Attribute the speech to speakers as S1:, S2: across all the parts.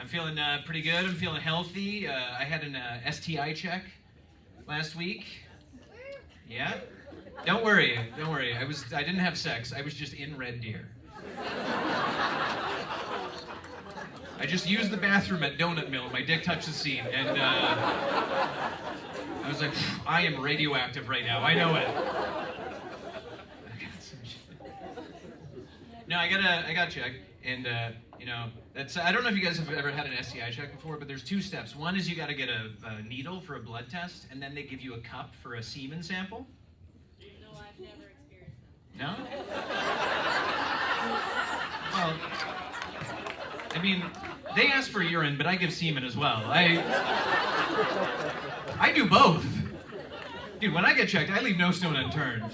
S1: feeling pretty good. I'm feeling healthy. I had an STI check last week. Yeah. Don't worry. I didn't have sex. I was just in Red Deer. I just used the bathroom at Donut Mill. My dick touched the seat, and I was like, I am radioactive right now. I know it. No, I got checked, and that's. I don't know if you guys have ever had an STI check before, but there's two steps. One is you got to get a needle for a blood test, and then they give you a cup for a semen sample.
S2: No, I've never experienced that.
S1: No? Well, I mean, they ask for urine, but I give semen as well. I do both. Dude, when I get checked, I leave no stone unturned.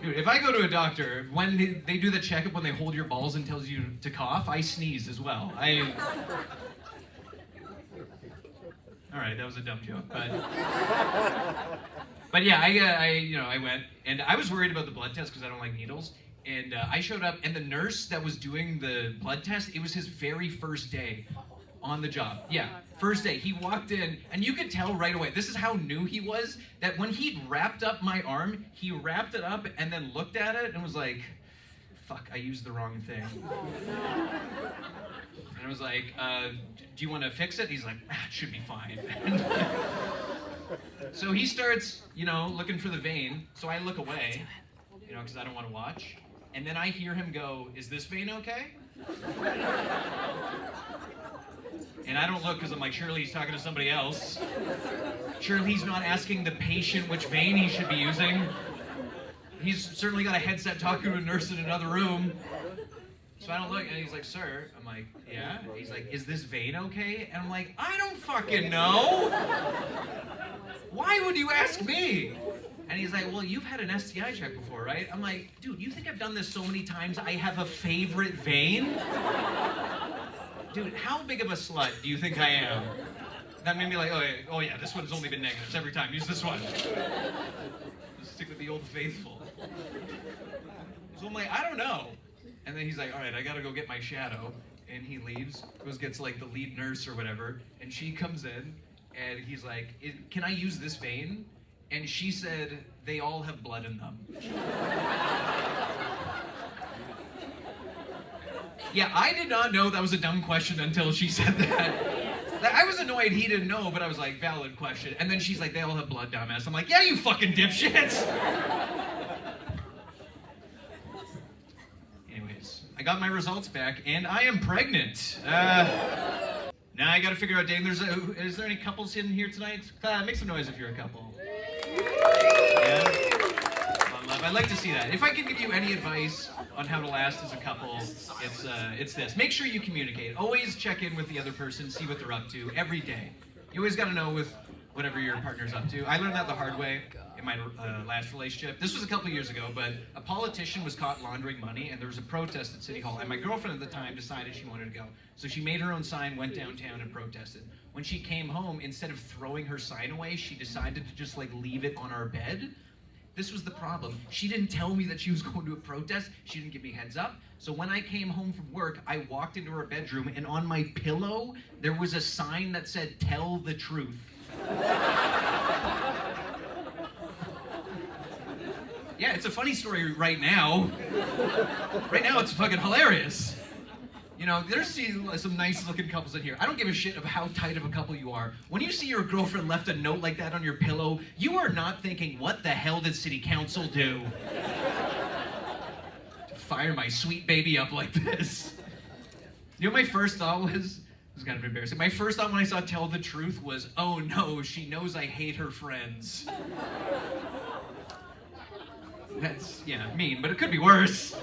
S1: Dude, if I go to a doctor, when they do the checkup, when they hold your balls and tells you to cough, I sneeze as well. All right, that was a dumb joke, but yeah, I went, and I was worried about the blood test because I don't like needles, and I showed up, and the nurse that was doing the blood test, it was his very first day on the job. Yeah, first day. He walked in, and you could tell right away, this is how new he was, that when he wrapped up my arm, he wrapped it up and then looked at it and was like, fuck, I used the wrong thing. And I was like, do you want to fix it? He's like, it should be fine. So he starts, looking for the vein. So I look away, because I don't want to watch. And then I hear him go, is this vein okay? And I don't look because I'm like, surely he's talking to somebody else. Surely he's not asking the patient which vein he should be using. He's certainly got a headset talking to a nurse in another room. So I don't look, and he's like, sir. I'm like, yeah? He's like, is this vein okay? And I'm like, I don't fucking know. Why would you ask me? And he's like, well, you've had an STI check before, right? I'm like, dude, you think I've done this so many times I have a favorite vein? Dude, how big of a slut do you think I am? That made me like, oh yeah, this one's only been negatives every time. Use this one. Just stick with the old faithful. So I'm like, I don't know. And then he's like, all right, I gotta go get my shadow. And he leaves, gets like the lead nurse or whatever. And she comes in, and he's like, can I use this vein? And she said, they all have blood in them. Yeah, I did not know that was a dumb question until she said that. I was annoyed he didn't know, but I was like, valid question. And then she's like, they all have blood, dumbass. I'm like, yeah, you fucking dipshits! Anyways, I got my results back, and I am pregnant. Now I gotta figure out, Dane, is there any couples in here tonight? Make some noise if you're a couple. Yeah? Love. I'd like to see that. If I can give you any advice on how to last as a couple, it's this. Make sure you communicate. Always check in with the other person, see what they're up to every day. You always got to know with whatever your partner's up to. I learned that the hard way in my last relationship. This was a couple years ago, but a politician was caught laundering money, and there was a protest at City Hall, and my girlfriend at the time decided she wanted to go. So she made her own sign, went downtown, and protested. When she came home, instead of throwing her sign away, she decided to just leave it on our bed. This was the problem. She didn't tell me that she was going to a protest. She didn't give me heads up. So when I came home from work, I walked into her bedroom, and on my pillow, there was a sign that said, "Tell the truth." Yeah, it's a funny story right now. Right now, it's fucking hilarious. There's some nice-looking couples in here. I don't give a shit of how tight of a couple you are. When you see your girlfriend left a note like that on your pillow, you are not thinking, what the hell did city council do to fire my sweet baby up like this? My first thought was, this is kind of embarrassing. My first thought when I saw "Tell the Truth" was, oh no, she knows I hate her friends. That's, mean, but it could be worse.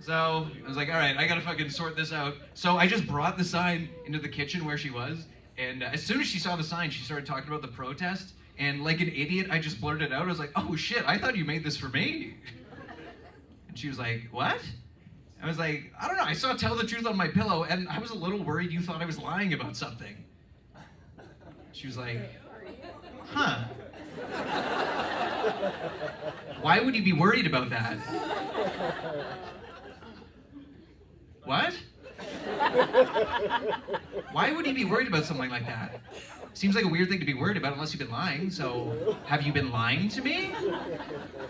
S1: So I was like, all right, I gotta fucking sort this out. So I just brought the sign into the kitchen where she was, and as soon as she saw the sign, she started talking about the protest, and like an idiot, I just blurted out, I was like, oh shit, I thought you made this for me. And she was like, what? I was like, I don't know, I saw "Tell the Truth" on my pillow, and I was a little worried you thought I was lying about something. She was like, huh. Why would you be worried about that? What? Why would he be worried about something like that? Seems like a weird thing to be worried about unless you've been lying. So, have you been lying to me?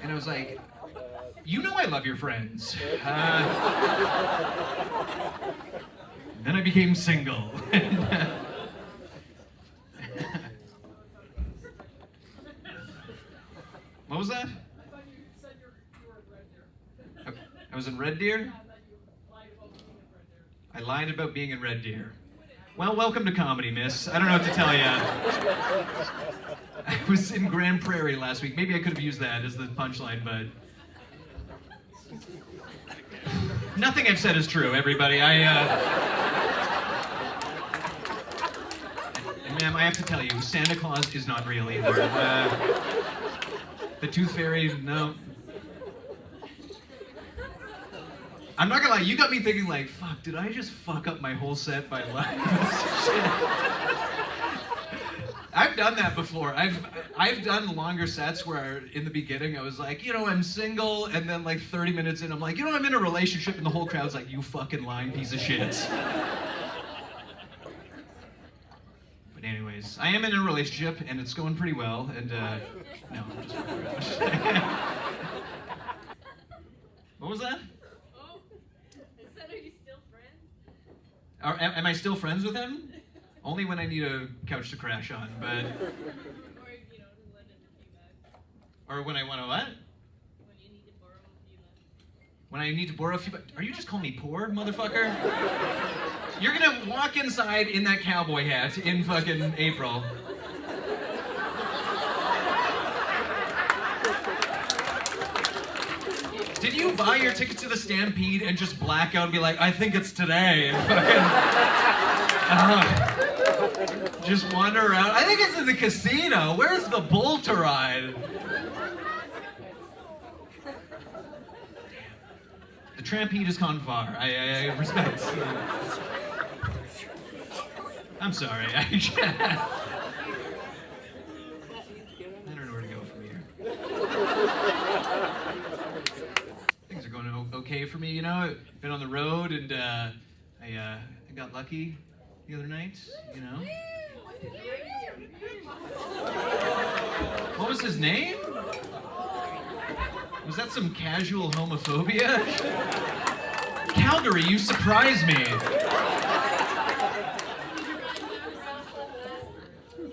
S1: And I was like, you know I love your friends. Then I became single. What was that?
S3: I thought you said you were in Red Deer.
S1: I was in Red Deer?
S3: I thought you lied about being in Red Deer.
S1: I lied about being in Red Deer. Well, welcome to comedy, miss. I don't know what to tell you. I was in Grand Prairie last week. Maybe I could have used that as the punchline, but... Nothing I've said is true, everybody. And ma'am, I have to tell you, Santa Claus is not real either. The Tooth Fairy, no. I'm not gonna lie, you got me thinking like, fuck, did I just fuck up my whole set by lying? Shit. I've done that before. I've done longer sets where in the beginning I was like, I'm single, and then like 30 minutes in, I'm like, I'm in a relationship, and the whole crowd's like, you fucking lying piece of shit. But anyways, I am in a relationship, and it's going pretty well, and no, I'm just fucking around. What was that?
S2: Oh, I said, are you still friends?
S1: Am I still friends with him? Only when I need a couch to crash on, but...
S2: Or, to lend him a few bucks.
S1: Or when I want to what?
S2: When you need to borrow a few bucks.
S1: When I need to borrow a few bucks? Are you just calling me poor, motherfucker? You're gonna walk inside in that cowboy hat in fucking April. Did you buy your ticket to the Stampede and just black out and be like, I think it's today, and fucking... just wander around. I think it's in the casino. Where's the bull to ride? The Trampede has gone far. I respect. I'm sorry. I don't know where to go from here. Things are going okay for me, I've been on the road, and I got lucky the other night, What was his name? Was that some casual homophobia? Calgary, you surprise me.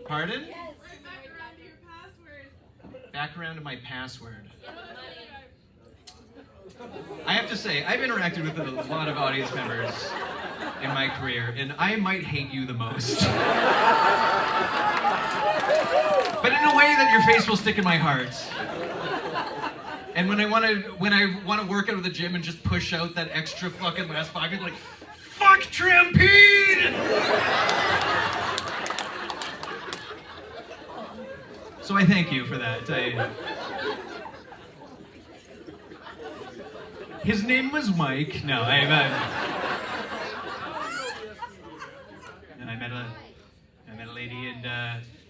S1: Pardon? Back around to my password. I have to say, I've interacted with a lot of audience members in my career, and I might hate you the most. But in a way that your face will stick in my heart. And when I want to work out of the gym and just push out that extra fucking last 5 minutes, like, fuck Trampede! So I thank you for that. His name was Mike. No, I met a lady, and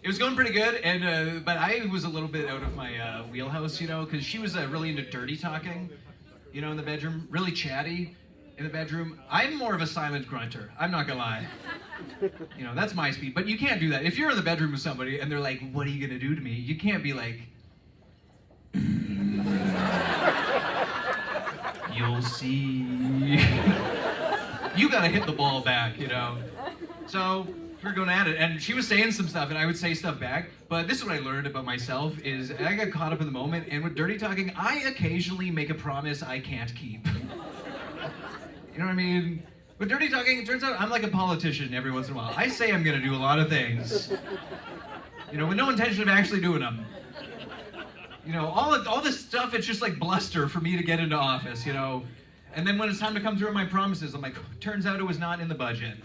S1: it was going pretty good. And but I was a little bit out of my wheelhouse, because she was really into dirty talking, in the bedroom, really chatty in the bedroom. I'm more of a silent grunter. I'm not gonna lie. That's my speed. But you can't do that if you're in the bedroom with somebody and they're like, "What are you gonna do to me?" You can't be like. You'll see. You gotta hit the ball back, So we were going at it, and she was saying some stuff, and I would say stuff back. But this is what I learned about myself: is I got caught up in the moment, and with dirty talking, I occasionally make a promise I can't keep. You know what I mean? With dirty talking, it turns out I'm like a politician every once in a while. I say I'm gonna do a lot of things, with no intention of actually doing them. All this stuff, it's just like bluster for me to get into office, And then when it's time to come through with my promises, I'm like, turns out it was not in the budget.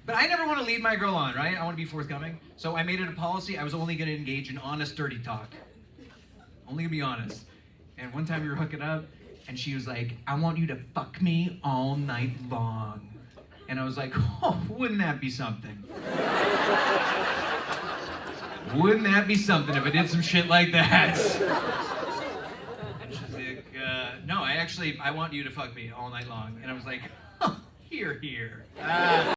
S1: But I never want to lead my girl on, right? I want to be forthcoming. So I made it a policy. I was only going to engage in honest, dirty talk. Only going to be honest. And one time we were hooking up, and she was like, I want you to fuck me all night long. And I was like, oh, wouldn't that be something? Wouldn't that be something if I did some shit like that? And she's like, no, I actually, I want you to fuck me all night long. And I was like, here.